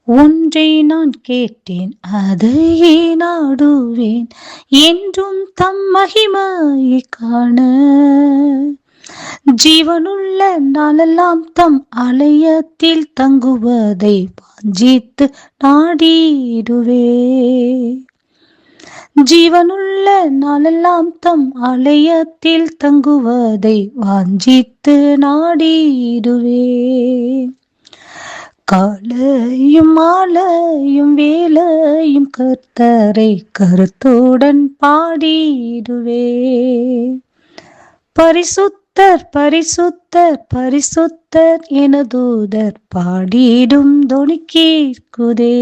ஒன்றை நான் கேட்டேன் அதையே நாடுவேன் என்றும் தம் மகிமையை காண. ஜீவனுள்ள நாளெல்லாம் தம் ஆலயத்தில் தங்குவதை வாஞ்சித்து நாடிடுவே. ஜீவனுள்ள நாளெல்லாம் தம் ஆலயத்தில் தங்குவதை வாஞ்சித்து நாடிடுவே. காலையும் மாலையும் வேலையும் கர்த்தரை கருத்துடன் பாடிடுவே. பரிசுத்தர் பரிசுத்தர் பரிசுத்தர் என தூதர் பாடிடும் தொனி கேட்குதே.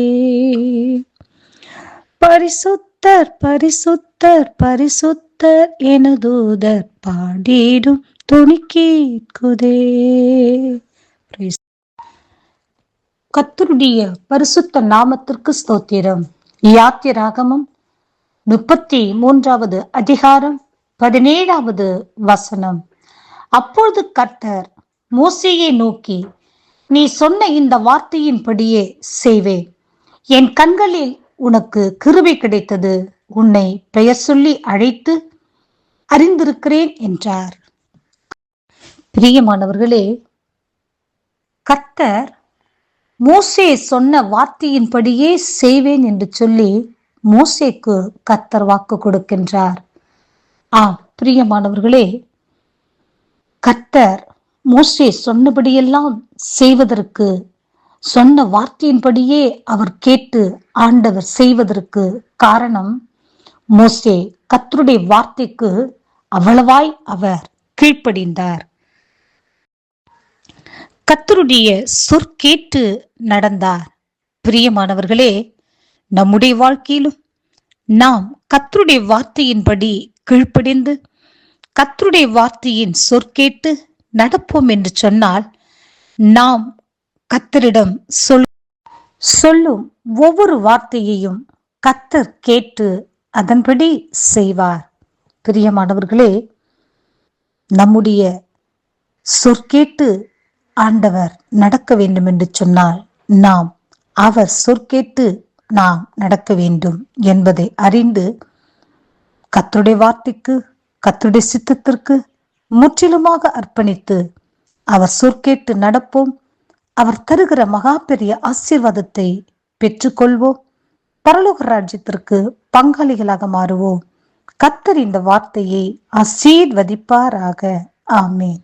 பரிசுத்தர் பரிசுத்தர் பரிசுத்தர் என தூதர் பாடிடும் தொனி கேட்குதே. கர்த்தருடைய பரிசுத்த நாமத்திற்கு ஸ்தோத்திரம். யாத்திராகமம் 33வது அதிகாரம் 17வது வசனம். அப்பொழுது கர்த்தர் மோசேயை நோக்கி, நீ சொன்ன இந்த வார்த்தையின்படியே செய்வேன். என் கண்களில் உனக்கு கிருபை கிடைத்தது. உன்னை பெயர் சொல்லி அழைத்து அறிந்திருக்கிறேன் என்றார். பிரியமானவர்களே, கர்த்தர் மோசே சொன்ன வார்த்தையின்படியே செய்வேன் என்று சொல்லி மோசேக்கு கர்த்தர் வாக்கு கொடுக்கின்றார். பிரியமானவர்களே, கர்த்தர் மோசே சொன்னபடியெல்லாம் செய்வதற்கு, சொன்ன வார்த்தையின்படியே அவர் கேட்டு ஆண்டவர் செய்வதற்கு காரணம், மோசே கர்த்தருடைய வார்த்தைக்கு அவ்வளவாய் அவர் கீழ்ப்படிந்தார். கர்த்தருடைய சொற்கேட்டு நடந்தார். பிரியமானவர்களே, நம்முடைய வாழ்க்கையிலும் நாம் கர்த்தருடைய வார்த்தையின்படி கீழ்ப்படிந்து கர்த்தருடைய வார்த்தையின் சொற்கேட்டு நடப்போம் என்று சொன்னால், நாம் கர்த்தரிடம் சொல்லும் ஒவ்வொரு வார்த்தையையும் கர்த்தர் கேட்டு அதன்படி செய்வார். பிரியமானவர்களே, நம்முடைய சொற்கேட்டு ஆண்டவர் நடக்க வேண்டும் என்று சொன்னால், நாம் அவர் சொற்கேட்டு நாம் நடக்க வேண்டும் என்பதை அறிந்து கர்த்தருடைய வார்த்தைக்கு, கர்த்தருடைய சித்தத்திற்கு முற்றிலுமாக அர்ப்பணித்து அவர் சொற்கேட்டு நடப்போம். அவர் தருகிற மகா பெரிய ஆசீர்வாதத்தை பெற்றுக்கொள்வோம். பரலோக ராஜ்யத்திற்கு பங்காளிகளாக மாறுவோம். கர்த்தர் இந்த வார்த்தையை ஆசீர்வதிப்பாராக. ஆமென்.